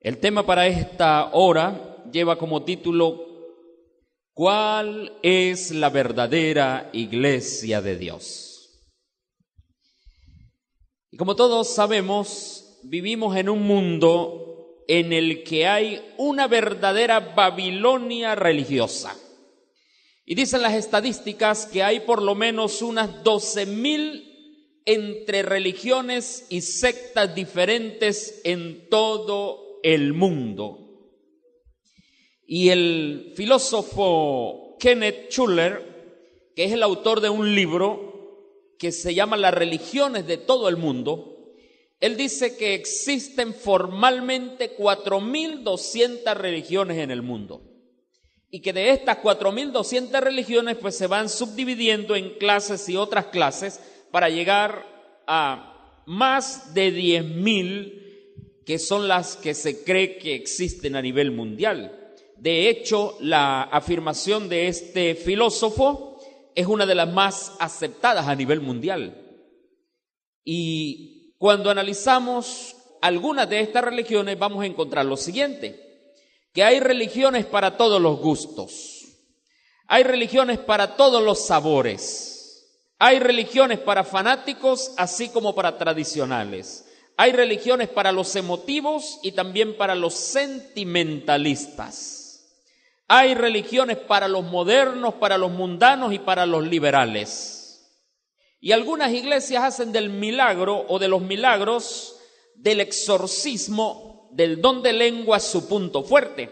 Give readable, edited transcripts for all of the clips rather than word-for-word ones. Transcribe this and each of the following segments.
El tema para esta hora lleva como título ¿Cuál es la verdadera iglesia de Dios? Y como todos sabemos, vivimos en un mundo en el que hay una verdadera Babilonia religiosa. Y dicen las estadísticas que hay por lo menos unas 12,000 entre religiones y sectas diferentes en todo el mundo. Y el filósofo Kenneth Schuller, que es el autor de un libro que se llama Las religiones de todo el mundo, él dice que existen formalmente 4,200 religiones en el mundo. Y que de estas 4,200 religiones pues se van subdividiendo en clases y otras clases para llegar a más de 10,000 que son las que se cree que existen a nivel mundial. De hecho, la afirmación de este filósofo es una de las más aceptadas a nivel mundial. Y cuando analizamos algunas de estas religiones vamos a encontrar lo siguiente: que hay religiones para todos los gustos, hay religiones para todos los sabores, hay religiones para fanáticos así como para tradicionales, hay religiones para los emotivos y también para los sentimentalistas, hay religiones para los modernos, para los mundanos y para los liberales. Y algunas iglesias hacen del milagro o de los milagros, del exorcismo, del don de lengua su punto fuerte.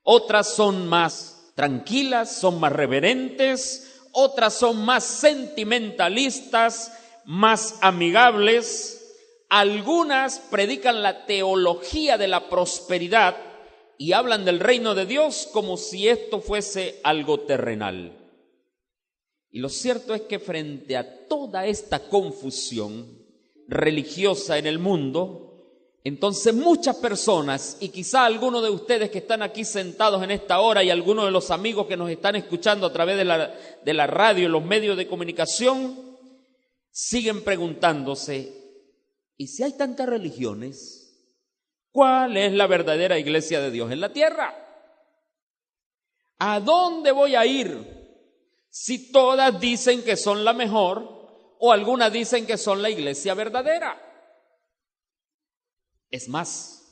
Otras son más tranquilas, son más reverentes, otras son más sentimentalistas, más amigables. Algunas predican la teología de la prosperidad y hablan del reino de Dios como si esto fuese algo terrenal. Y lo cierto es que frente a toda esta confusión religiosa en el mundo, entonces muchas personas, y quizá algunos de ustedes que están aquí sentados en esta hora y algunos de los amigos que nos están escuchando a través de la radio y los medios de comunicación, siguen preguntándose: ¿y si hay tantas religiones, cuál es la verdadera iglesia de Dios en la tierra? ¿A dónde voy a ir si todas dicen que son la mejor o algunas dicen que son la iglesia verdadera? Es más,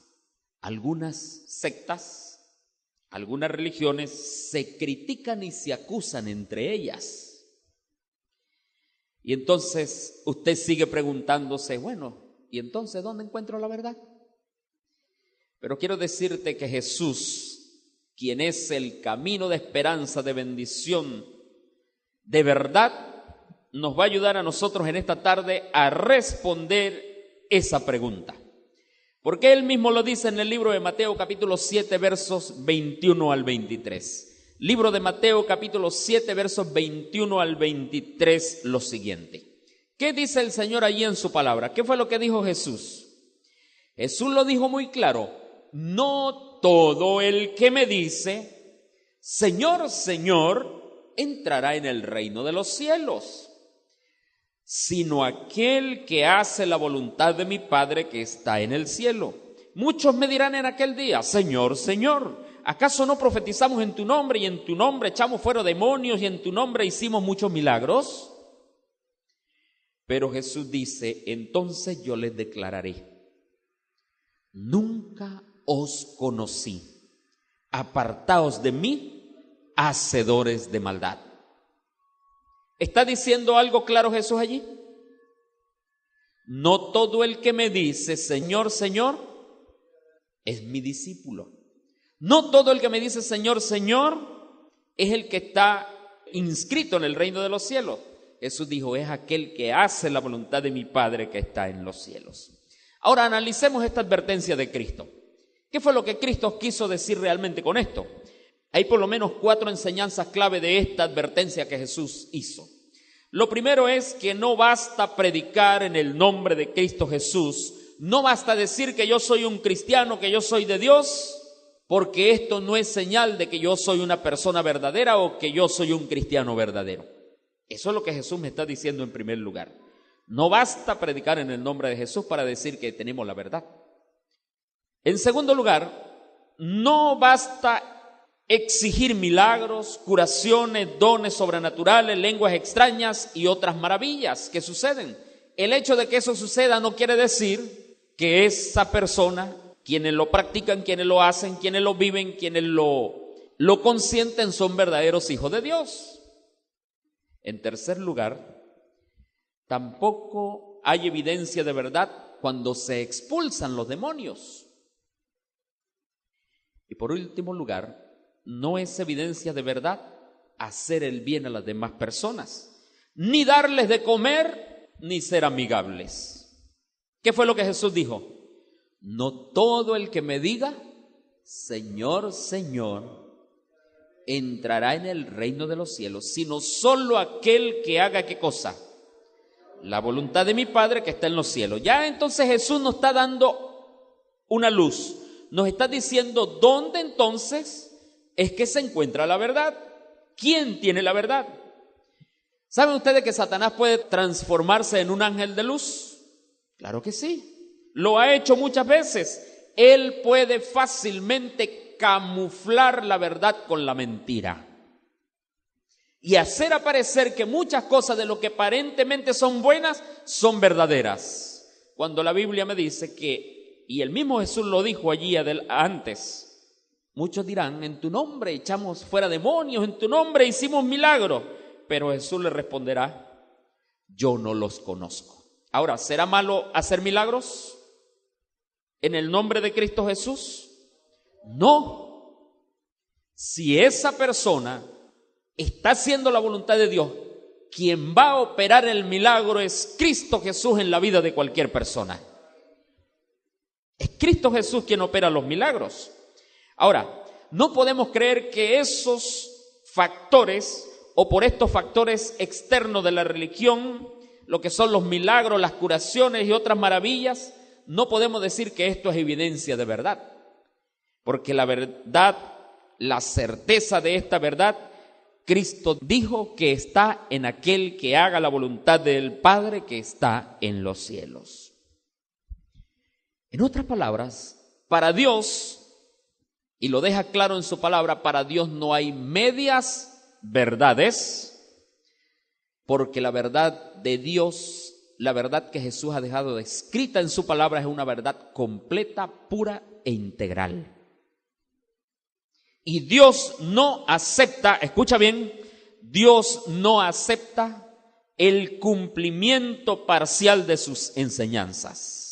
algunas sectas, algunas religiones se critican y se acusan entre ellas. Y entonces usted sigue preguntándose: bueno, ¿y entonces dónde encuentro la verdad? Pero quiero decirte que Jesús, quien es el camino de esperanza, de bendición, de verdad, nos va a ayudar a nosotros en esta tarde a responder esa pregunta. Porque él mismo lo dice en el libro de Mateo capítulo 7 versos 21 al 23. Libro de Mateo capítulo 7 versos 21 al 23 lo siguiente. ¿Qué dice el Señor allí en su palabra? ¿Qué fue lo que dijo Jesús? Jesús lo dijo muy claro: no todo el que me dice Señor, Señor, entrará en el reino de los cielos, sino aquel que hace la voluntad de mi Padre que está en el cielo. Muchos me dirán en aquel día: Señor, Señor, ¿acaso no profetizamos en tu nombre y en tu nombre echamos fuera demonios y en tu nombre hicimos muchos milagros? Pero Jesús dice: entonces yo les declararé: nunca os conocí, apartaos de mí, hacedores de maldad. ¿Está diciendo algo claro Jesús allí? No todo el que me dice Señor, Señor es mi discípulo. No todo el que me dice Señor, Señor es el que está inscrito en el reino de los cielos. Jesús dijo: es aquel que hace la voluntad de mi Padre que está en los cielos. Ahora analicemos esta advertencia de Cristo. ¿Qué fue lo que Cristo quiso decir realmente con esto? Hay por lo menos 4 enseñanzas clave de esta advertencia que Jesús hizo. Lo primero es que no basta predicar en el nombre de Cristo Jesús, no basta decir que yo soy un cristiano, que yo soy de Dios, porque esto no es señal de que yo soy una persona verdadera o que yo soy un cristiano verdadero. Eso es lo que Jesús me está diciendo en primer lugar. No basta predicar en el nombre de Jesús para decir que tenemos la verdad. En segundo lugar, no basta exigir milagros, curaciones, dones sobrenaturales, lenguas extrañas y otras maravillas que suceden. El hecho de que eso suceda no quiere decir que esa persona, quienes lo practican, quienes lo hacen, quienes lo viven, quienes lo consienten, son verdaderos hijos de Dios. En tercer lugar, tampoco hay evidencia de verdad cuando se expulsan los demonios. Y por último lugar, no es evidencia de verdad hacer el bien a las demás personas, ni darles de comer, ni ser amigables. ¿Qué fue lo que Jesús dijo? No todo el que me diga, Señor, Señor, entrará en el reino de los cielos, sino solo aquel que haga, ¿qué cosa? La voluntad de mi Padre que está en los cielos. Ya entonces Jesús nos está dando una luz, nos está diciendo dónde entonces es que se encuentra la verdad. ¿Quién tiene la verdad? ¿Saben ustedes que Satanás puede transformarse en un ángel de luz? Claro que sí, lo ha hecho muchas veces. Él puede fácilmente camuflar la verdad con la mentira y hacer aparecer que muchas cosas de lo que aparentemente son buenas son verdaderas. Cuando la Biblia me dice que, y el mismo Jesús lo dijo allí antes, muchos dirán, en tu nombre echamos fuera demonios, en tu nombre hicimos milagros. Pero Jesús le responderá, yo no los conozco. Ahora, ¿será malo hacer milagros en el nombre de Cristo Jesús? No. Si esa persona está haciendo la voluntad de Dios, quien va a operar el milagro es Cristo Jesús en la vida de cualquier persona. Es Cristo Jesús quien opera los milagros. Ahora, no podemos creer que esos factores o por estos factores externos de la religión, lo que son los milagros, las curaciones y otras maravillas, no podemos decir que esto es evidencia de verdad. Porque la verdad, la certeza de esta verdad, Cristo dijo que está en aquel que haga la voluntad del Padre que está en los cielos. En otras palabras, para Dios, y lo deja claro en su palabra, para Dios no hay medias verdades, porque la verdad de Dios, la verdad que Jesús ha dejado escrita en su palabra es una verdad completa, pura e integral. Y Dios no acepta, escucha bien, Dios no acepta el cumplimiento parcial de sus enseñanzas.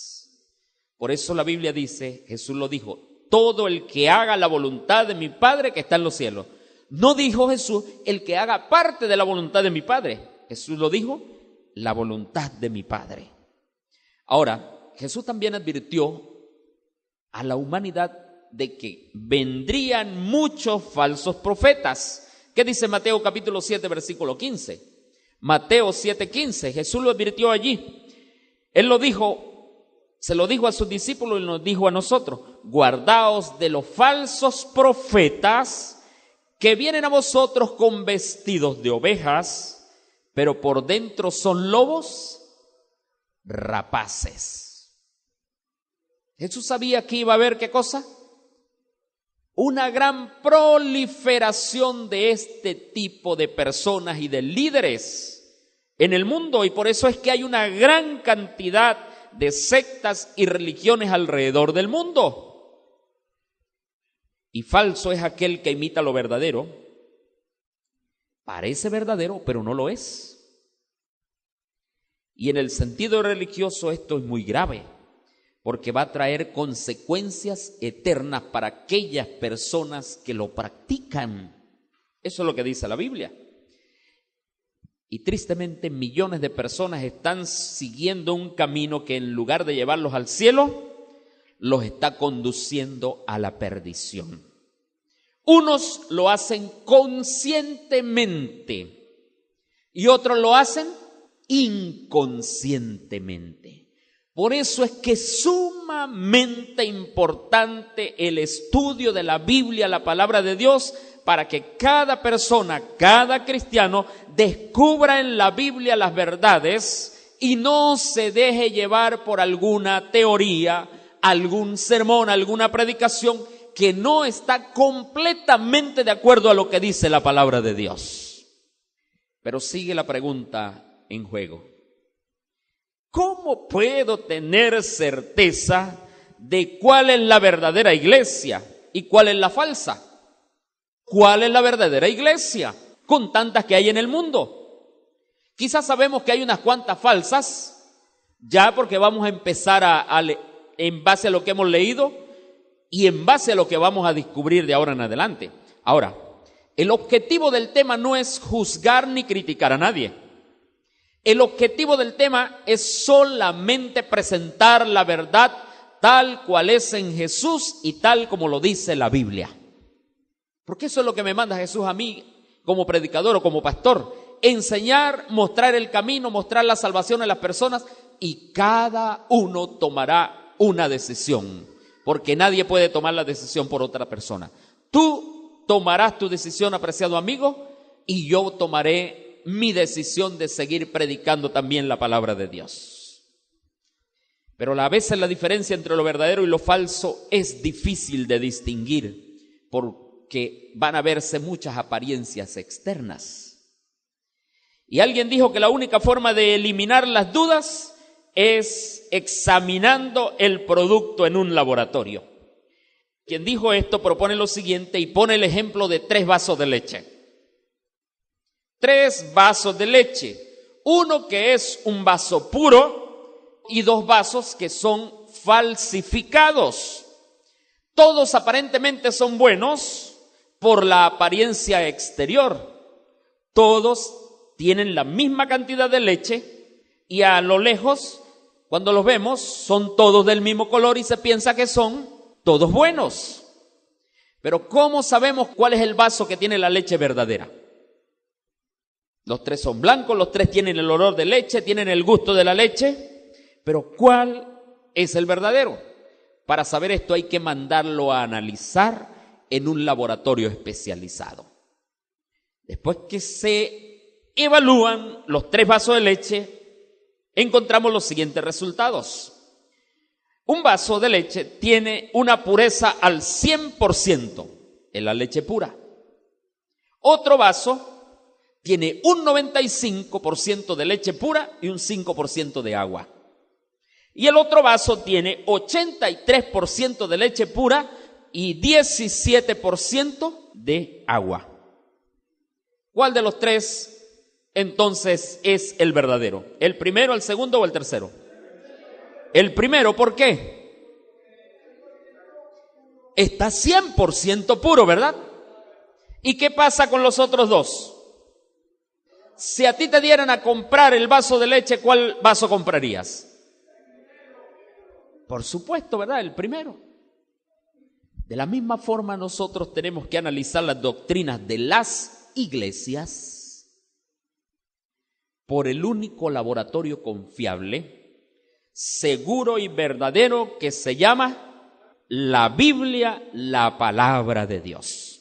Por eso la Biblia dice, Jesús lo dijo, todo el que haga la voluntad de mi Padre que está en los cielos. No dijo Jesús el que haga parte de la voluntad de mi Padre. Jesús lo dijo, la voluntad de mi Padre. Ahora, Jesús también advirtió a la humanidad de que vendrían muchos falsos profetas. ¿Qué dice Mateo capítulo 7, versículo 15? Mateo 7:15, Jesús lo advirtió allí. Él lo dijo, se lo dijo a sus discípulos y nos dijo a nosotros, guardaos de los falsos profetas que vienen a vosotros con vestidos de ovejas, pero por dentro son lobos rapaces. Jesús sabía que iba a haber, ¿qué cosa? Una gran proliferación de este tipo de personas y de líderes en el mundo, y por eso es que hay una gran cantidad de sectas y religiones alrededor del mundo. Y falso es aquel que imita lo verdadero. Parece verdadero, pero no lo es. Y en el sentido religioso esto es muy grave, porque va a traer consecuencias eternas para aquellas personas que lo practican. Eso es lo que dice la Biblia. Y tristemente millones de personas están siguiendo un camino que en lugar de llevarlos al cielo, los está conduciendo a la perdición. Unos lo hacen conscientemente y otros lo hacen inconscientemente. Por eso es que es sumamente importante el estudio de la Biblia, la palabra de Dios, para que cada persona, cada cristiano, descubra en la Biblia las verdades y no se deje llevar por alguna teoría, algún sermón, alguna predicación que no está completamente de acuerdo a lo que dice la palabra de Dios. Pero sigue la pregunta en juego. ¿Cómo puedo tener certeza de cuál es la verdadera iglesia y cuál es la falsa? ¿Cuál es la verdadera iglesia con tantas que hay en el mundo? Quizás sabemos que hay unas cuantas falsas, ya porque vamos a empezar en base a lo que hemos leído y en base a lo que vamos a descubrir de ahora en adelante. Ahora, el objetivo del tema no es juzgar ni criticar a nadie. El objetivo del tema es solamente presentar la verdad tal cual es en Jesús y tal como lo dice la Biblia. Porque eso es lo que me manda Jesús a mí como predicador o como pastor. Enseñar, mostrar el camino, mostrar la salvación a las personas, y cada uno tomará una decisión. Porque nadie puede tomar la decisión por otra persona. Tú tomarás tu decisión, apreciado amigo, y yo tomaré mi decisión de seguir predicando también la palabra de Dios. Pero a veces la diferencia entre lo verdadero y lo falso es difícil de distinguir, porque van a verse muchas apariencias externas. Y alguien dijo que la única forma de eliminar las dudas es examinando el producto en un laboratorio. Quien dijo esto propone lo siguiente y pone el ejemplo de 3 vasos de leche. 3 vasos de leche. Uno que es un vaso puro y 2 vasos que son falsificados. Todos aparentemente son buenos por la apariencia exterior. Todos tienen la misma cantidad de leche y a lo lejos, cuando los vemos, son todos del mismo color y se piensa que son todos buenos. Pero ¿cómo sabemos cuál es el vaso que tiene la leche verdadera? Los 3 son blancos, los 3 tienen el olor de leche, tienen el gusto de la leche, pero ¿cuál es el verdadero? Para saber esto hay que mandarlo a analizar en un laboratorio especializado. Después que se evalúan los 3 vasos de leche, encontramos los siguientes resultados. Un vaso de leche tiene una pureza al 100% en la leche pura. Otro vaso tiene un 95% de leche pura y un 5% de agua. Y el otro vaso tiene 83% de leche pura y 17% de agua. ¿Cuál de los 3 entonces es el verdadero? ¿El primero, el segundo o el tercero? El primero, ¿por qué? Está 100% puro, ¿verdad? ¿Y qué pasa con los otros 2? Si a ti te dieran a comprar el vaso de leche, ¿cuál vaso comprarías? Por supuesto, ¿verdad? El primero. De la misma forma nosotros tenemos que analizar las doctrinas de las iglesias por el único laboratorio confiable, seguro y verdadero que se llama la Biblia, la palabra de Dios.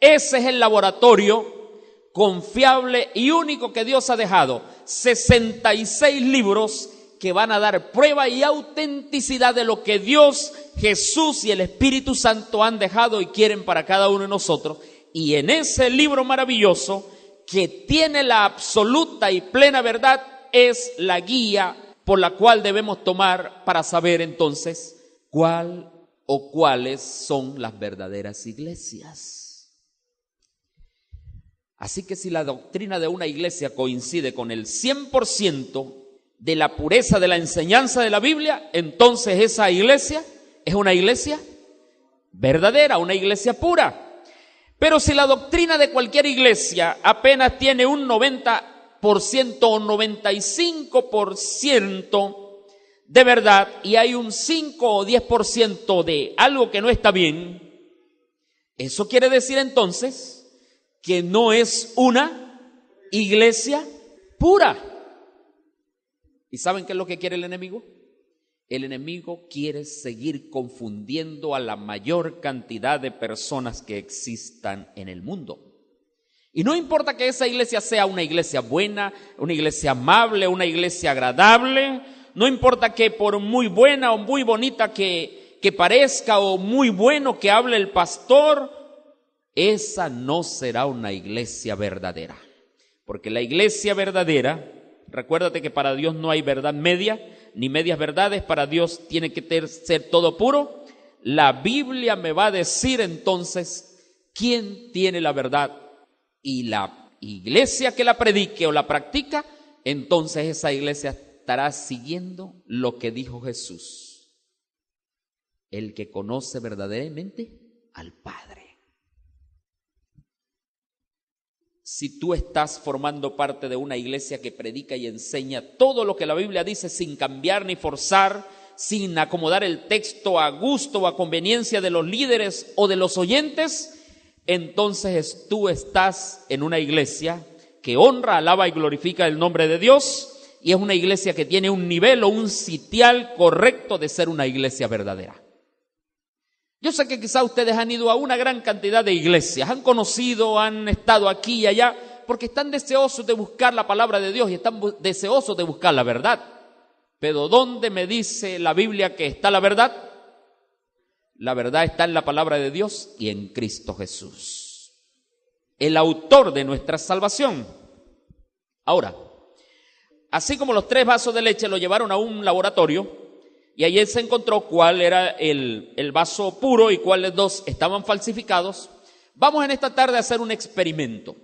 Ese es el laboratorio confiable y único que Dios ha dejado. 66 libros que van a dar prueba y autenticidad de lo que Dios, Jesús y el Espíritu Santo han dejado y quieren para cada uno de nosotros. Y en ese libro maravilloso que tiene la absoluta y plena verdad es la guía por la cual debemos tomar para saber entonces cuál o cuáles son las verdaderas iglesias. Así que si la doctrina de una iglesia coincide con el 100% de la pureza de la enseñanza de la Biblia, entonces esa iglesia es una iglesia verdadera, una iglesia pura. Pero si la doctrina de cualquier iglesia apenas tiene un 90% o 95% de verdad y hay un 5 o 10% de algo que no está bien, eso quiere decir entonces que no es una iglesia pura. ¿Y saben qué es lo que quiere el enemigo? El enemigo quiere seguir confundiendo a la mayor cantidad de personas que existan en el mundo. Y no importa que esa iglesia sea una iglesia buena, una iglesia amable, una iglesia agradable, no importa que por muy buena o muy bonita que parezca o muy bueno que hable el pastor, esa no será una iglesia verdadera. Porque la iglesia verdadera, recuérdate que para Dios no hay verdad media, ni medias verdades, para Dios tiene que ser todo puro. La Biblia me va a decir entonces quién tiene la verdad, y la iglesia que la predique o la practica, entonces esa iglesia estará siguiendo lo que dijo Jesús: el que conoce verdaderamente al Padre. Si tú estás formando parte de una iglesia que predica y enseña todo lo que la Biblia dice sin cambiar ni forzar, sin acomodar el texto a gusto o a conveniencia de los líderes o de los oyentes, entonces tú estás en una iglesia que honra, alaba y glorifica el nombre de Dios, y es una iglesia que tiene un nivel o un sitial correcto de ser una iglesia verdadera. Yo sé que quizá ustedes han ido a una gran cantidad de iglesias, han conocido, han estado aquí y allá, porque están deseosos de buscar la palabra de Dios y están deseosos de buscar la verdad. Pero ¿dónde me dice la Biblia que está la verdad? La verdad está en la palabra de Dios y en Cristo Jesús, el autor de nuestra salvación. Ahora, así como los 3 vasos de leche lo llevaron a un laboratorio, y allí se encontró cuál era el vaso puro y cuáles 2 estaban falsificados, vamos en esta tarde a hacer un experimento.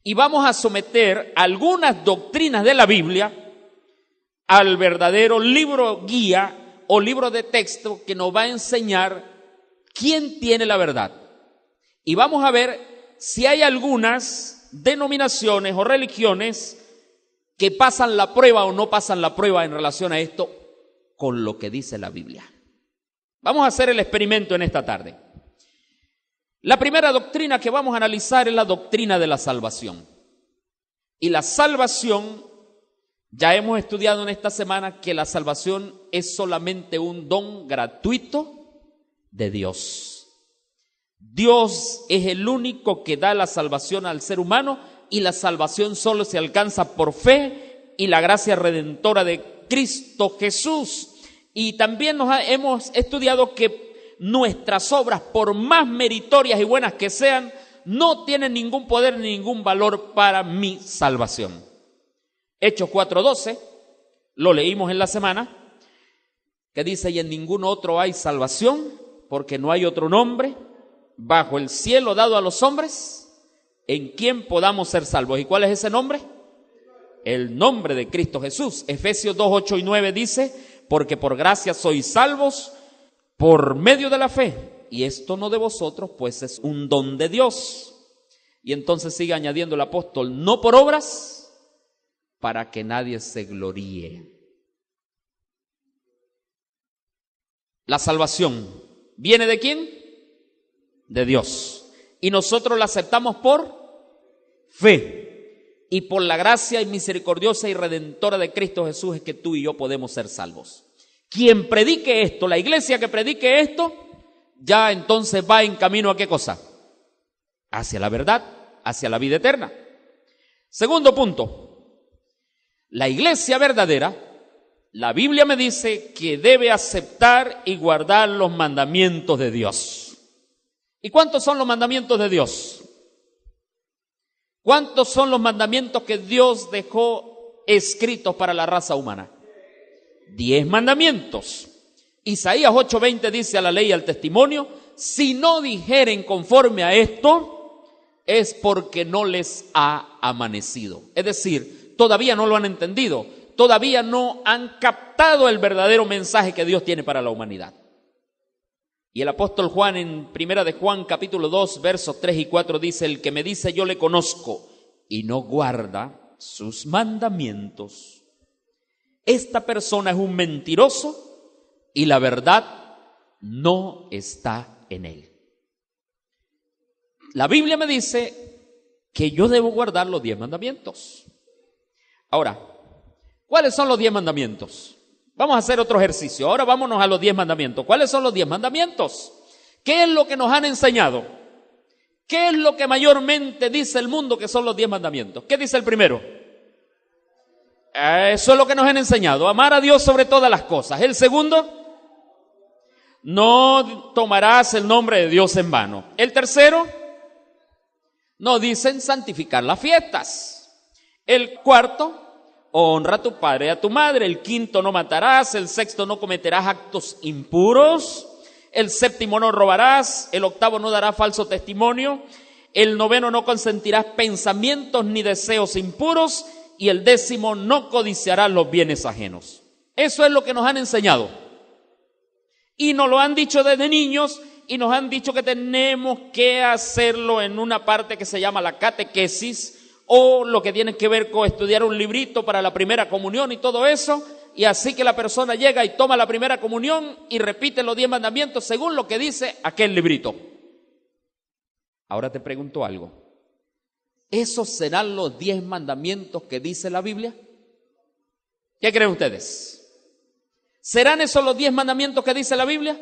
Y vamos a someter algunas doctrinas de la Biblia al verdadero libro guía o libro de texto que nos va a enseñar quién tiene la verdad. Y vamos a ver si hay algunas denominaciones o religiones que pasan la prueba o no pasan la prueba en relación a esto con lo que dice la Biblia. Vamos a hacer el experimento en esta tarde. La primera doctrina que vamos a analizar es la doctrina de la salvación. Y la salvación, ya hemos estudiado en esta semana que la salvación es solamente un don gratuito de Dios. Dios es el único que da la salvación al ser humano, y la salvación solo se alcanza por fe y la gracia redentora de Cristo Jesús. Y también hemos estudiado que nuestras obras, por más meritorias y buenas que sean, no tienen ningún poder ni ningún valor para mi salvación. Hechos 4:12, lo leímos en la semana, que dice: y en ningún otro hay salvación, porque no hay otro nombre bajo el cielo dado a los hombres en quien podamos ser salvos. ¿Y cuál es ese nombre? El nombre de Cristo Jesús. Efesios 2:8 y 9 dice: porque por gracia sois salvos por medio de la fe, y esto no de vosotros, pues es un don de Dios. Y entonces sigue añadiendo el apóstol: no por obras, para que nadie se gloríe. La salvación ¿viene de quién? De Dios. Y nosotros la aceptamos por fe. Y por la gracia y misericordiosa y redentora de Cristo Jesús es que tú y yo podemos ser salvos. Quien predique esto, la iglesia que predique esto, ya entonces va en camino ¿a qué cosa? Hacia la verdad, hacia la vida eterna. Segundo punto, la iglesia verdadera, la Biblia me dice que debe aceptar y guardar los mandamientos de Dios. ¿Y cuántos son los mandamientos de Dios? ¿Cuántos son los mandamientos que Dios dejó escritos para la raza humana? 10 mandamientos. Isaías 8:20 dice: a la ley y al testimonio, si no dijeren conforme a esto, es porque no les ha amanecido. Es decir, todavía no lo han entendido, todavía no han captado el verdadero mensaje que Dios tiene para la humanidad. Y el apóstol Juan en 1 de Juan capítulo 2 versos 3 y 4 dice: el que me dice yo le conozco y no guarda sus mandamientos, esta persona es un mentiroso y la verdad no está en él. La Biblia me dice que yo debo guardar los 10 mandamientos. Ahora, ¿cuáles son los 10 mandamientos? Vamos a hacer otro ejercicio. Ahora vámonos a los 10 mandamientos. ¿Cuáles son los 10 mandamientos? ¿Qué es lo que nos han enseñado? ¿Qué es lo que mayormente dice el mundo que son los 10 mandamientos? ¿Qué dice el primero? Eso es lo que nos han enseñado, amar a Dios sobre todas las cosas. El segundo, no tomarás el nombre de Dios en vano. El tercero, nos dicen santificar las fiestas. El cuarto, honra a tu padre y a tu madre. El quinto, no matarás. El sexto, no cometerás actos impuros. El séptimo, no robarás. El octavo, no darás falso testimonio. El noveno, no consentirás pensamientos ni deseos impuros. Y el décimo, no codiciarás los bienes ajenos. Eso es lo que nos han enseñado. Y nos lo han dicho desde niños y nos han dicho que tenemos que hacerlo en una parte que se llama la catequesis o lo que tiene que ver con estudiar un librito para la primera comunión y todo eso. Y así que la persona llega y toma la primera comunión y repite los 10 mandamientos según lo que dice aquel librito. Ahora te pregunto algo. ¿Esos serán los 10 mandamientos que dice la Biblia? ¿Qué creen ustedes? ¿Serán esos los 10 mandamientos que dice la Biblia?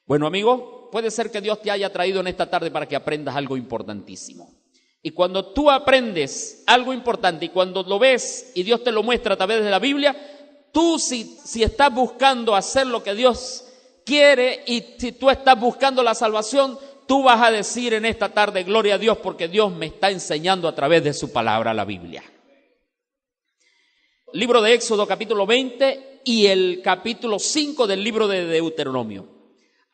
Bueno, amigo, puede ser que Dios te haya traído en esta tarde para que aprendas algo importantísimo. Y cuando tú aprendes algo importante y cuando lo ves y Dios te lo muestra a través de la Biblia, tú si estás buscando hacer lo que Dios quiere y si tú estás buscando la salvación, tú vas a decir en esta tarde, gloria a Dios, porque Dios me está enseñando a través de su palabra, la Biblia. Libro de Éxodo, capítulo 20 y el capítulo 5 del libro de Deuteronomio.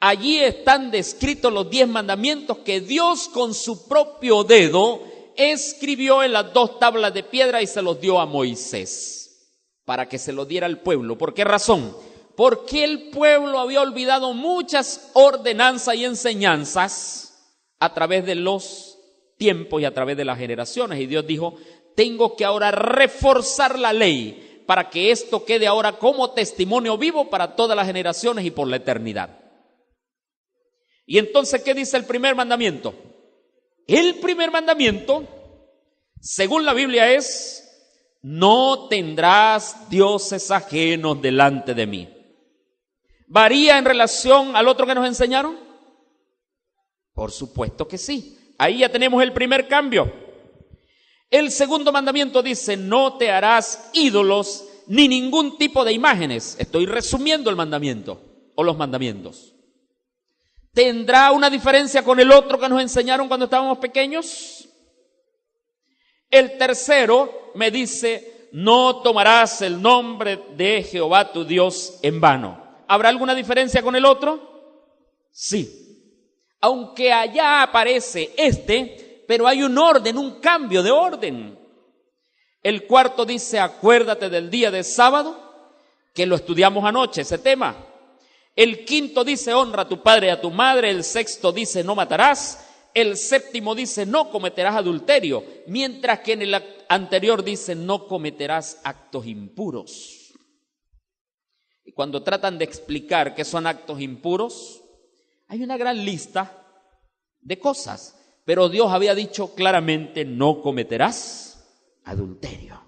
Allí están descritos los 10 mandamientos que Dios con su propio dedo escribió en las 2 tablas de piedra y se los dio a Moisés para que se los diera al pueblo. ¿Por qué razón? Porque el pueblo había olvidado muchas ordenanzas y enseñanzas a través de los tiempos y a través de las generaciones. Y Dios dijo, tengo que ahora reforzar la ley para que esto quede ahora como testimonio vivo para todas las generaciones y por la eternidad. Y entonces, ¿qué dice el primer mandamiento? El primer mandamiento, según la Biblia, es, no tendrás dioses ajenos delante de mí. ¿Varía en relación al otro que nos enseñaron? Por supuesto que sí. Ahí ya tenemos el primer cambio. El segundo mandamiento dice, no te harás ídolos ni ningún tipo de imágenes. Estoy resumiendo el mandamiento o los mandamientos. ¿Tendrá una diferencia con el otro que nos enseñaron cuando estábamos pequeños? El tercero me dice, no tomarás el nombre de Jehová tu Dios en vano. ¿Habrá alguna diferencia con el otro? Sí. Aunque allá aparece pero hay un orden, un cambio de orden. El cuarto dice, acuérdate del día de sábado, que lo estudiamos anoche, ese tema. El quinto dice, honra a tu padre y a tu madre. El sexto dice, no matarás. El séptimo dice, no cometerás adulterio. Mientras que en el anterior dice, no cometerás actos impuros. Y cuando tratan de explicar qué son actos impuros, hay una gran lista de cosas. Pero Dios había dicho claramente, no cometerás adulterio.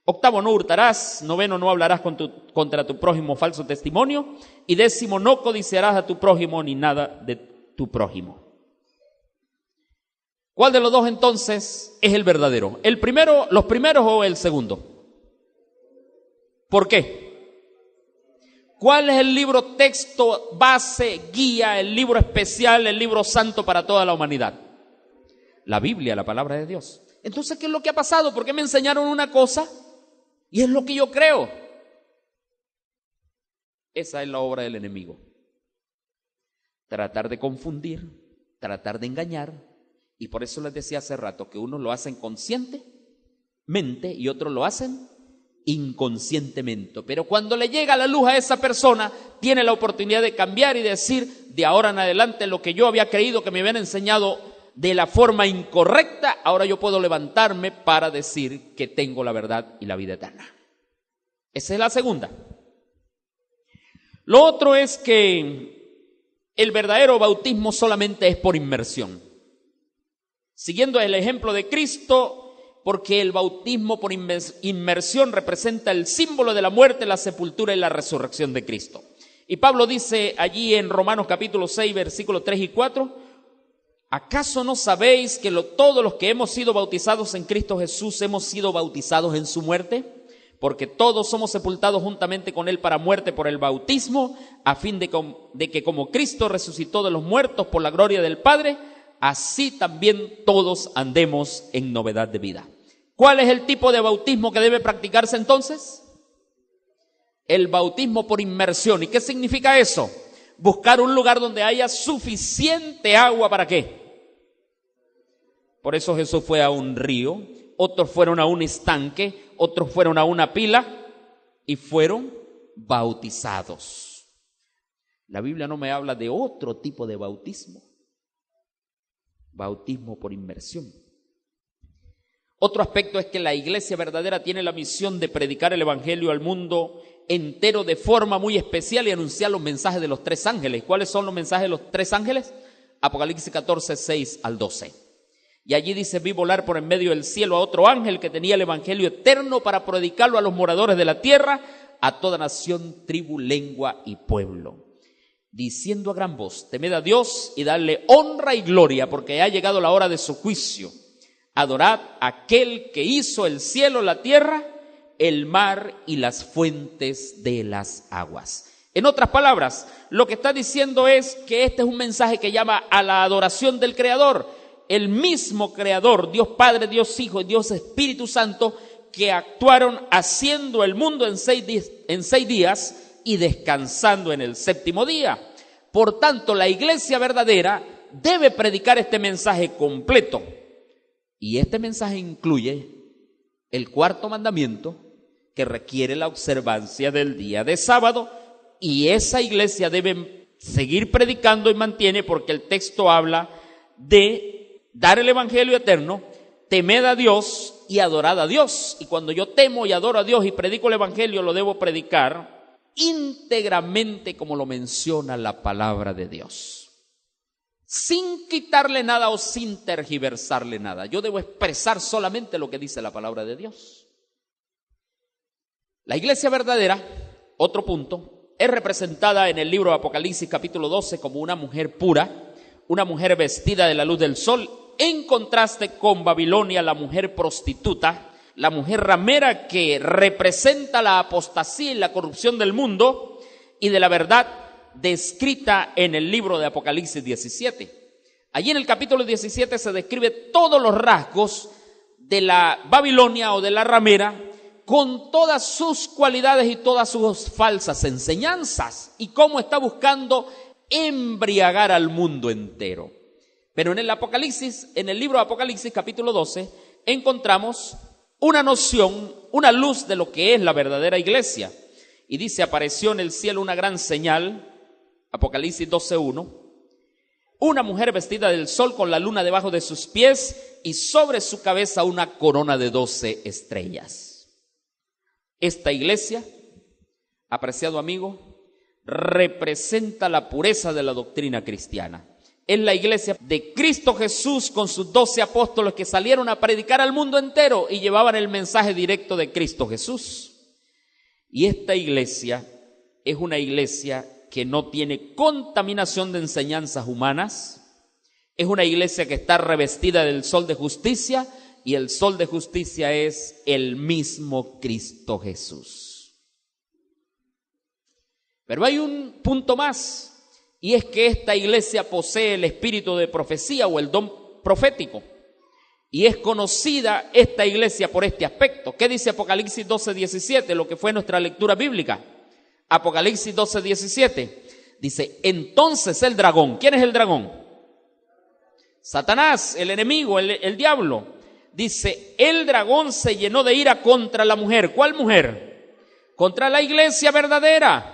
Octavo, no hurtarás. Noveno, no hablarás contra tu prójimo falso testimonio. Y décimo, no codiciarás a tu prójimo ni nada de tu prójimo. ¿Cuál de los dos entonces es el verdadero? ¿El primero, los primeros o el segundo? ¿Por qué? ¿Cuál es el libro texto, base, guía, el libro especial, el libro santo para toda la humanidad? La Biblia, la palabra de Dios. Entonces, ¿qué es lo que ha pasado? ¿Por qué me enseñaron una cosa y es lo que yo creo? Esa es la obra del enemigo. Tratar de confundir, tratar de engañar. Y por eso les decía hace rato que unos lo hacen conscientemente y otros lo hacen inconscientemente. Pero cuando le llega la luz a esa persona, tiene la oportunidad de cambiar y decir, de ahora en adelante lo que yo había creído que me habían enseñado de la forma incorrecta, ahora yo puedo levantarme para decir que tengo la verdad y la vida eterna. Esa es la segunda. Lo otro es que el verdadero bautismo solamente es por inmersión. Siguiendo el ejemplo de Cristo, porque el bautismo por inmersión representa el símbolo de la muerte, la sepultura y la resurrección de Cristo. Y Pablo dice allí en Romanos capítulo 6, versículos 3 y 4, ¿acaso no sabéis que todos los que hemos sido bautizados en Cristo Jesús hemos sido bautizados en su muerte? porque todos somos sepultados juntamente con él para muerte por el bautismo, a fin de que como Cristo resucitó de los muertos por la gloria del Padre, así también todos andemos en novedad de vida. ¿Cuál es el tipo de bautismo que debe practicarse entonces? El bautismo por inmersión. ¿Y qué significa eso? Buscar un lugar donde haya suficiente agua. ¿Para qué? Por eso Jesús fue a un río, otros fueron a un estanque, otros fueron a una pila y fueron bautizados. La Biblia no me habla de otro tipo de bautismo. Bautismo por inmersión. Otro aspecto es que la iglesia verdadera tiene la misión de predicar el evangelio al mundo entero de forma muy especial y anunciar los mensajes de los tres ángeles. ¿Cuáles son los mensajes de los tres ángeles? Apocalipsis 14, 6 al 12. Y allí dice: vi volar por en medio del cielo a otro ángel que tenía el evangelio eterno para predicarlo a los moradores de la tierra, a toda nación, tribu, lengua y pueblo, diciendo a gran voz: temed a Dios y dadle honra y gloria, porque ha llegado la hora de su juicio. Adorad a aquel que hizo el cielo, la tierra, el mar y las fuentes de las aguas. En otras palabras, lo que está diciendo es que este es un mensaje que llama a la adoración del Creador, el mismo Creador, Dios Padre, Dios Hijo y Dios Espíritu Santo, que actuaron haciendo el mundo en 6 días y descansando en el séptimo día. Por tanto, la iglesia verdadera debe predicar este mensaje completo. Y este mensaje incluye el cuarto mandamiento, que requiere la observancia del día de sábado, y esa iglesia debe seguir predicando y mantiene, porque el texto habla de dar el evangelio eterno, temed a Dios y adorad a Dios. Y cuando yo temo y adoro a Dios y predico el evangelio, lo debo predicar íntegramente como lo menciona la palabra de Dios, sin quitarle nada o sin tergiversarle nada. Yo debo expresar solamente lo que dice la palabra de Dios. La iglesia verdadera, otro punto, es representada en el libro de Apocalipsis capítulo 12 como una mujer pura, una mujer vestida de la luz del sol, en contraste con Babilonia, la mujer prostituta, la mujer ramera, que representa la apostasía y la corrupción del mundo y de la verdad descrita en el libro de Apocalipsis 17. Allí en el capítulo 17 se describe todos los rasgos de la Babilonia o de la ramera, con todas sus cualidades y todas sus falsas enseñanzas, y cómo está buscando embriagar al mundo entero. Pero en el Apocalipsis, en el libro de Apocalipsis capítulo 12, encontramos una noción, una luz de lo que es la verdadera iglesia. Y dice: apareció en el cielo una gran señal, Apocalipsis 12:1, una mujer vestida del sol con la luna debajo de sus pies y sobre su cabeza una corona de 12 estrellas. Esta iglesia, apreciado amigo, representa la pureza de la doctrina cristiana. Es la iglesia de Cristo Jesús con sus 12 apóstoles que salieron a predicar al mundo entero y llevaban el mensaje directo de Cristo Jesús. Y esta iglesia es una iglesia que no tiene contaminación de enseñanzas humanas. Es una iglesia que está revestida del sol de justicia, y el sol de justicia es el mismo Cristo Jesús. Pero hay un punto más, y es que esta iglesia posee el espíritu de profecía o el don profético. Y es conocida esta iglesia por este aspecto. ¿Qué dice Apocalipsis 12:17? Lo que fue nuestra lectura bíblica. Apocalipsis 12:17. Dice: entonces el dragón. ¿Quién es el dragón? Satanás, el enemigo, el diablo. Dice: el dragón se llenó de ira contra la mujer. ¿Cuál mujer? Contra la iglesia verdadera.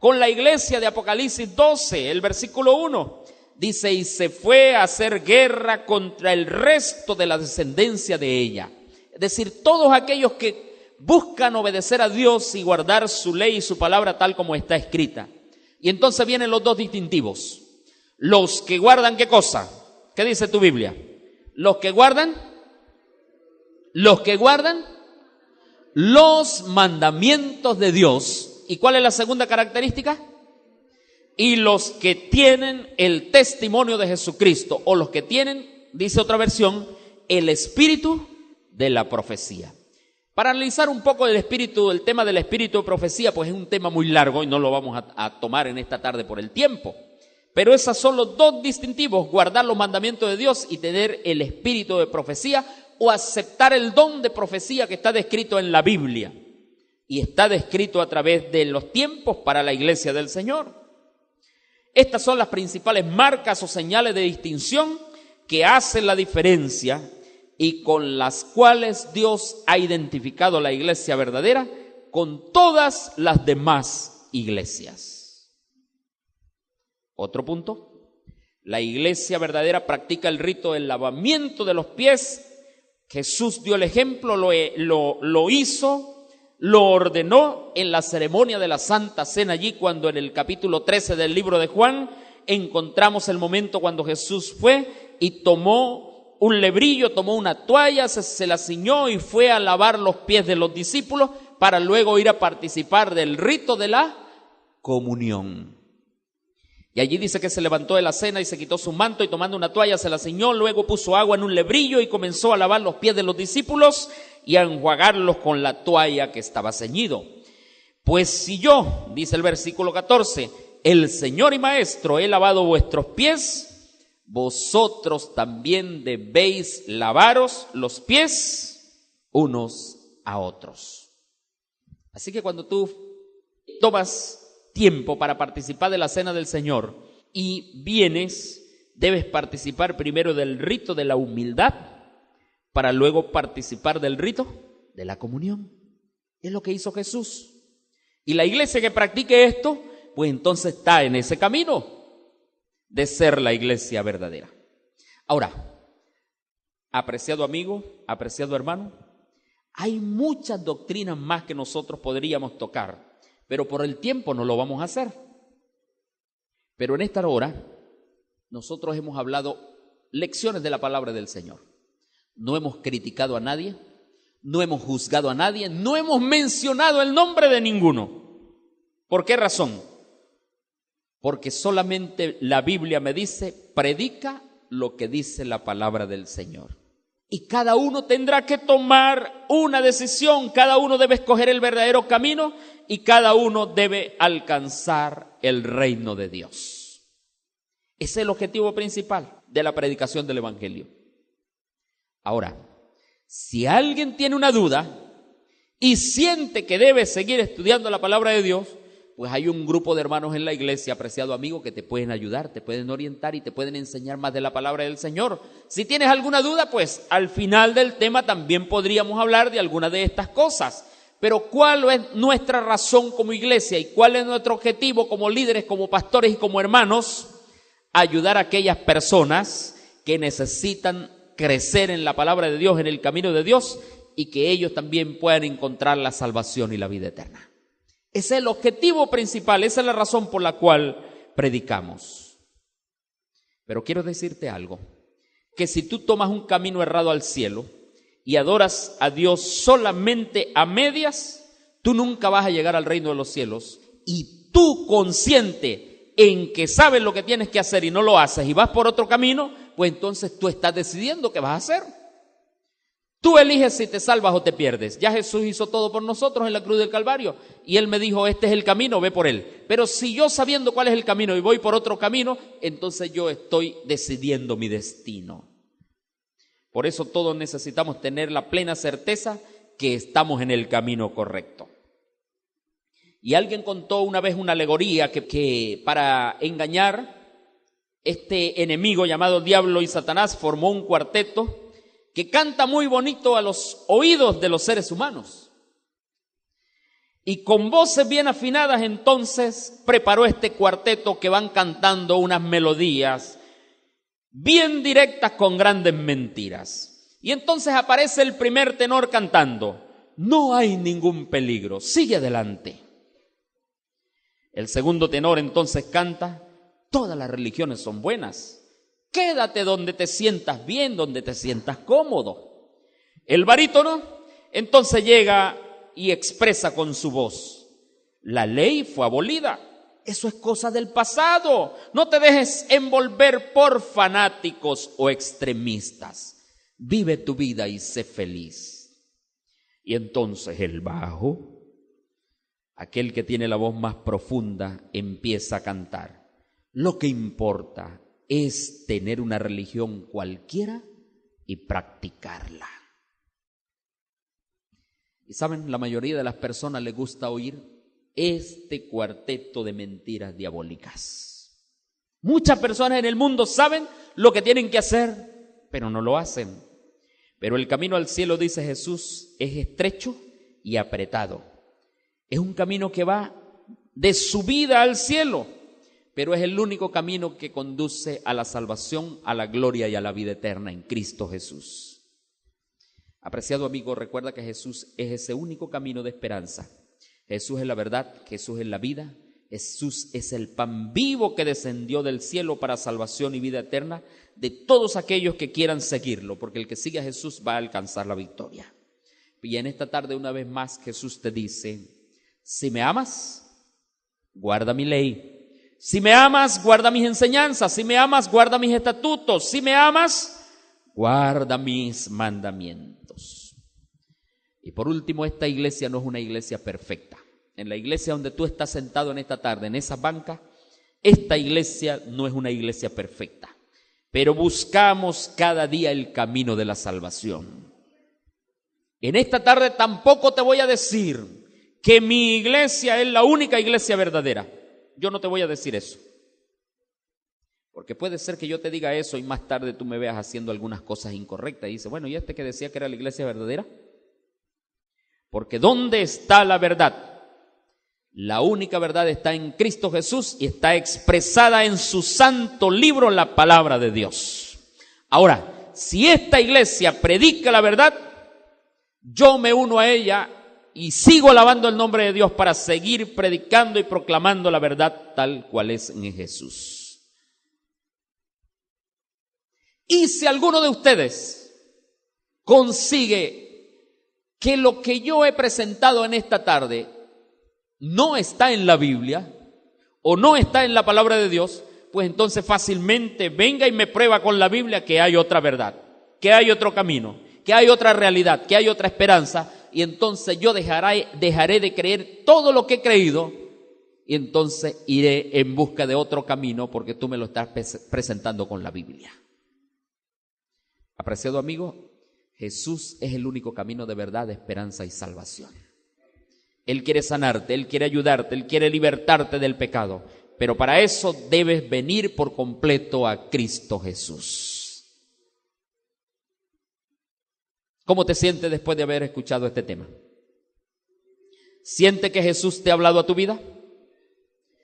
Con la iglesia de Apocalipsis 12, el versículo 1. Dice: y se fue a hacer guerra contra el resto de la descendencia de ella. Es decir, todos aquellos que buscan obedecer a Dios y guardar su ley y su palabra tal como está escrita. Y entonces vienen los dos distintivos. Los que guardan, ¿qué cosa? ¿Qué dice tu Biblia? Los que guardan los mandamientos de Dios. ¿Y cuál es la segunda característica? Y los que tienen el testimonio de Jesucristo, o los que tienen, dice otra versión, el espíritu de la profecía. Para analizar un poco el tema del espíritu de profecía, pues es un tema muy largo y no lo vamos a tomar en esta tarde por el tiempo. Pero esos son los dos distintivos: guardar los mandamientos de Dios y tener el espíritu de profecía, o aceptar el don de profecía que está descrito en la Biblia y está descrito a través de los tiempos para la iglesia del Señor. Estas son las principales marcas o señales de distinción que hacen la diferencia y con las cuales Dios ha identificado la iglesia verdadera con todas las demás iglesias. Otro punto: la iglesia verdadera practica el rito del lavamiento de los pies. Jesús dio el ejemplo, lo hizo, lo ordenó en la ceremonia de la Santa Cena, allí cuando en el capítulo 13 del libro de Juan encontramos el momento cuando Jesús fue y tomó un lebrillo, tomó una toalla, se la ciñó y fue a lavar los pies de los discípulos para luego ir a participar del rito de la comunión. Y allí dice que se levantó de la cena y se quitó su manto y tomando una toalla se la ciñó, luego puso agua en un lebrillo y comenzó a lavar los pies de los discípulos y a enjuagarlos con la toalla que estaba ceñido. Pues si yo, dice el versículo 14, el Señor y Maestro, he lavado vuestros pies, vosotros también debéis lavaros los pies unos a otros. Así que cuando tú tomas tiempo para participar de la cena del Señor y vienes, debes participar primero del rito de la humildad para luego participar del rito de la comunión. Es lo que hizo Jesús. Y la iglesia que practique esto, pues entonces está en ese camino de ser la iglesia verdadera. Ahora, apreciado amigo, apreciado hermano, hay muchas doctrinas más que nosotros podríamos tocar, pero por el tiempo no lo vamos a hacer. Pero en esta hora nosotros hemos hablado lecciones de la palabra del Señor. No hemos criticado a nadie, no hemos juzgado a nadie, no hemos mencionado el nombre de ninguno. ¿Por qué razón? Porque solamente la Biblia me dice: predica lo que dice la palabra del Señor. Y cada uno tendrá que tomar una decisión, cada uno debe escoger el verdadero camino y cada uno debe alcanzar el reino de Dios. Ese es el objetivo principal de la predicación del Evangelio. Ahora, si alguien tiene una duda y siente que debe seguir estudiando la palabra de Dios, pues hay un grupo de hermanos en la iglesia, apreciado amigo, que te pueden ayudar, te pueden orientar y te pueden enseñar más de la palabra del Señor. Si tienes alguna duda, pues al final del tema también podríamos hablar de alguna de estas cosas. Pero ¿cuál es nuestra razón como iglesia y cuál es nuestro objetivo como líderes, como pastores y como hermanos? Ayudar a aquellas personas que necesitan crecer en la palabra de Dios, en el camino de Dios, y que ellos también puedan encontrar la salvación y la vida eterna. Ese es el objetivo principal, esa es la razón por la cual predicamos. Pero quiero decirte algo, que si tú tomas un camino errado al cielo y adoras a Dios solamente a medias, tú nunca vas a llegar al reino de los cielos. Y tú, consciente en que sabes lo que tienes que hacer y no lo haces y vas por otro camino, pues entonces tú estás decidiendo qué vas a hacer. Tú eliges si te salvas o te pierdes. Ya Jesús hizo todo por nosotros en la cruz del Calvario y Él me dijo: este es el camino, ve por él. Pero si yo, sabiendo cuál es el camino y voy por otro camino, entonces yo estoy decidiendo mi destino. Por eso todos necesitamos tener la plena certeza que estamos en el camino correcto. Y alguien contó una vez una alegoría que para engañar, este enemigo llamado Diablo y Satanás formó un cuarteto que canta muy bonito a los oídos de los seres humanos. Y con voces bien afinadas entonces preparó este cuarteto que van cantando unas melodías bien directas con grandes mentiras. Y entonces aparece el primer tenor cantando: no hay ningún peligro, sigue adelante. El segundo tenor entonces canta: todas las religiones son buenas, quédate donde te sientas bien, donde te sientas cómodo. El barítono entonces llega y expresa con su voz: la ley fue abolida, eso es cosa del pasado, no te dejes envolver por fanáticos o extremistas, vive tu vida y sé feliz. Y entonces el bajo, aquel que tiene la voz más profunda, empieza a cantar. Lo que importa es tener una religión cualquiera y practicarla. Y saben, la mayoría de las personas les gusta oír este cuarteto de mentiras diabólicas. Muchas personas en el mundo saben lo que tienen que hacer, pero no lo hacen. Pero el camino al cielo, dice Jesús, es estrecho y apretado. Es un camino que va de subida al cielo, pero es el único camino que conduce a la salvación, a la gloria y a la vida eterna en Cristo Jesús. Apreciado amigo, recuerda que Jesús es ese único camino de esperanza. Jesús es la verdad, Jesús es la vida, Jesús es el pan vivo que descendió del cielo para salvación y vida eterna de todos aquellos que quieran seguirlo, porque el que sigue a Jesús va a alcanzar la victoria. Y en esta tarde, una vez más, Jesús te dice: si me amas, guarda mi ley. Si me amas, guarda mis enseñanzas. Si me amas, guarda mis estatutos. Si me amas, guarda mis mandamientos. Y por último, esta iglesia no es una iglesia perfecta. En la iglesia donde tú estás sentado en esta tarde, en esa banca, esta iglesia no es una iglesia perfecta. Pero buscamos cada día el camino de la salvación. En esta tarde tampoco te voy a decir que mi iglesia es la única iglesia verdadera. Yo no te voy a decir eso. Porque puede ser que yo te diga eso y más tarde tú me veas haciendo algunas cosas incorrectas. Y dices, bueno, ¿y este que decía que era la iglesia verdadera? Porque ¿dónde está la verdad? La única verdad está en Cristo Jesús y está expresada en su santo libro, la palabra de Dios. Ahora, si esta iglesia predica la verdad, yo me uno a ella y sigo alabando el nombre de Dios para seguir predicando y proclamando la verdad tal cual es en Jesús. Y si alguno de ustedes consigue que lo que yo he presentado en esta tarde no está en la Biblia o no está en la palabra de Dios, pues entonces fácilmente venga y me prueba con la Biblia que hay otra verdad, que hay otro camino, que hay otra realidad, que hay otra esperanza, y entonces yo dejaré de creer todo lo que he creído y entonces iré en busca de otro camino porque tú me lo estás presentando con la Biblia. Apreciado amigo, Jesús es el único camino de verdad, de esperanza y salvación. Él quiere sanarte, Él quiere ayudarte, Él quiere libertarte del pecado, pero para eso debes venir por completo a Cristo Jesús. ¿Cómo te sientes después de haber escuchado este tema? ¿Sientes que Jesús te ha hablado a tu vida?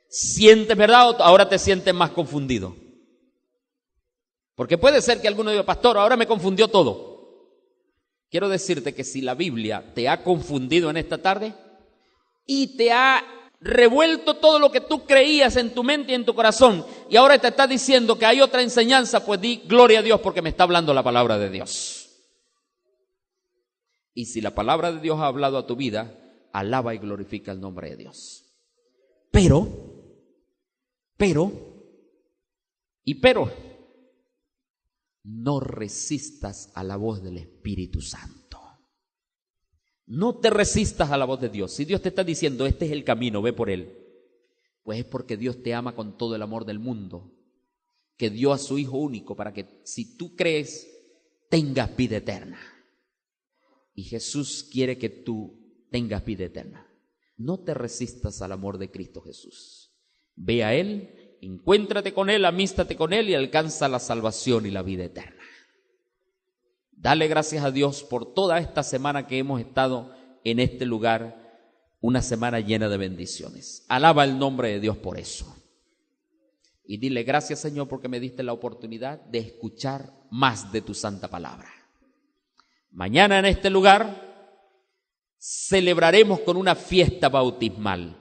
¿Sientes verdad o ahora te sientes más confundido? Porque puede ser que alguno diga, pastor, ahora me confundió todo. Quiero decirte que si la Biblia te ha confundido en esta tarde y te ha revuelto todo lo que tú creías en tu mente y en tu corazón y ahora te está diciendo que hay otra enseñanza, pues di gloria a Dios porque me está hablando la palabra de Dios. Y si la palabra de Dios ha hablado a tu vida, alaba y glorifica el nombre de Dios. Pero, no resistas a la voz del Espíritu Santo. No te resistas a la voz de Dios. Si Dios te está diciendo, este es el camino, ve por él, pues es porque Dios te ama con todo el amor del mundo, que dio a su Hijo único para que si tú crees, tengas vida eterna. Y Jesús quiere que tú tengas vida eterna. No te resistas al amor de Cristo Jesús. Ve a Él, encuéntrate con Él, amístate con Él y alcanza la salvación y la vida eterna. Dale gracias a Dios por toda esta semana que hemos estado en este lugar, una semana llena de bendiciones. Alaba el nombre de Dios por eso. Y dile gracias, Señor, porque me diste la oportunidad de escuchar más de tu santa palabra. Mañana en este lugar celebraremos con una fiesta bautismal,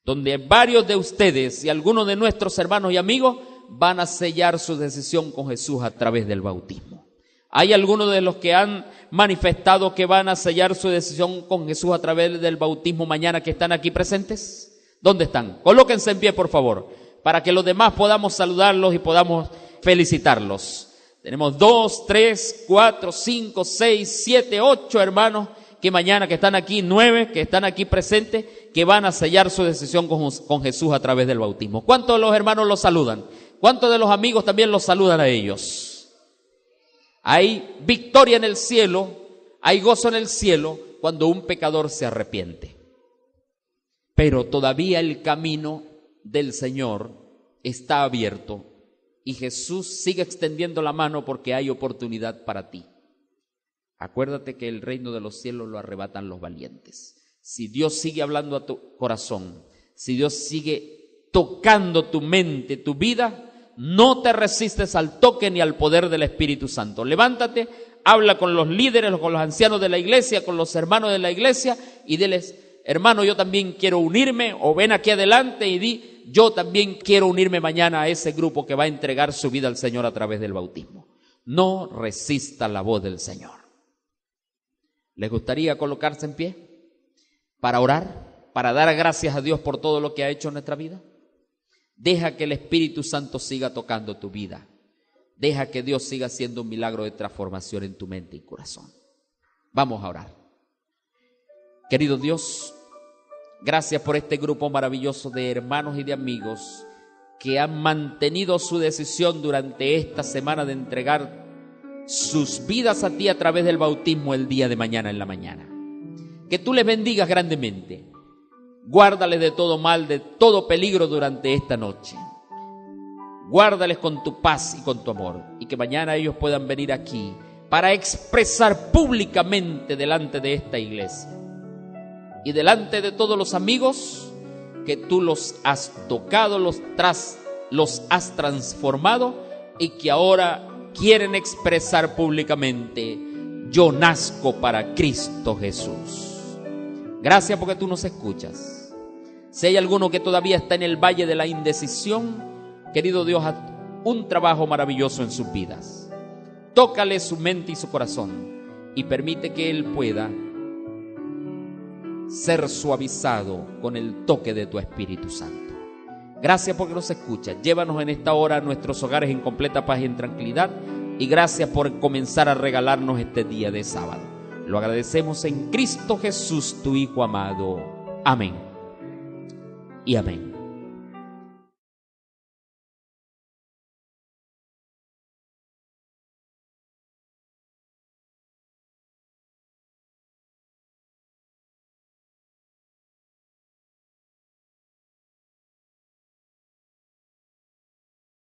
donde varios de ustedes y algunos de nuestros hermanos y amigos van a sellar su decisión con Jesús a través del bautismo. ¿Hay algunos de los que han manifestado que van a sellar su decisión con Jesús a través del bautismo mañana que están aquí presentes? ¿Dónde están? Colóquense en pie, por favor, para que los demás podamos saludarlos y podamos felicitarlos. Tenemos 2, 3, 4, 5, 6, 7, 8 hermanos que mañana, que están aquí, 9 que están aquí presentes, que van a sellar su decisión con Jesús a través del bautismo. ¿Cuántos de los hermanos los saludan? ¿Cuántos de los amigos también los saludan a ellos? Hay victoria en el cielo, hay gozo en el cielo cuando un pecador se arrepiente. Pero todavía el camino del Señor está abierto y Jesús sigue extendiendo la mano porque hay oportunidad para ti. Acuérdate que el reino de los cielos lo arrebatan los valientes. Si Dios sigue hablando a tu corazón, si Dios sigue tocando tu mente, tu vida, no te resistes al toque ni al poder del Espíritu Santo. Levántate, habla con los líderes, con los ancianos de la iglesia, con los hermanos de la iglesia y diles: hermano, yo también quiero unirme, o ven aquí adelante y di: yo también quiero unirme mañana a ese grupo que va a entregar su vida al Señor a través del bautismo. No resista la voz del Señor. ¿Les gustaría colocarse en pie para orar, para dar gracias a Dios por todo lo que ha hecho en nuestra vida? Deja que el Espíritu Santo siga tocando tu vida. Deja que Dios siga haciendo un milagro de transformación en tu mente y corazón. Vamos a orar. Querido Dios, gracias por este grupo maravilloso de hermanos y de amigos que han mantenido su decisión durante esta semana de entregar sus vidas a ti a través del bautismo el día de mañana en la mañana. Que tú les bendigas grandemente. Guárdales de todo mal, de todo peligro durante esta noche. Guárdales con tu paz y con tu amor. Y que mañana ellos puedan venir aquí para expresar públicamente delante de esta iglesia y delante de todos los amigos que tú los has tocado, los has transformado y que ahora quieren expresar públicamente: yo nazco para Cristo Jesús. Gracias porque tú nos escuchas. Si hay alguno que todavía está en el valle de la indecisión, querido Dios, haz un trabajo maravilloso en sus vidas. Tócale su mente y su corazón y permite que él pueda ser suavizado con el toque de tu Espíritu Santo. Gracias porque nos escuchas. Llévanos en esta hora a nuestros hogares en completa paz y en tranquilidad. Y gracias por comenzar a regalarnos este día de sábado. Lo agradecemos en Cristo Jesús, tu Hijo amado. Amén y amén.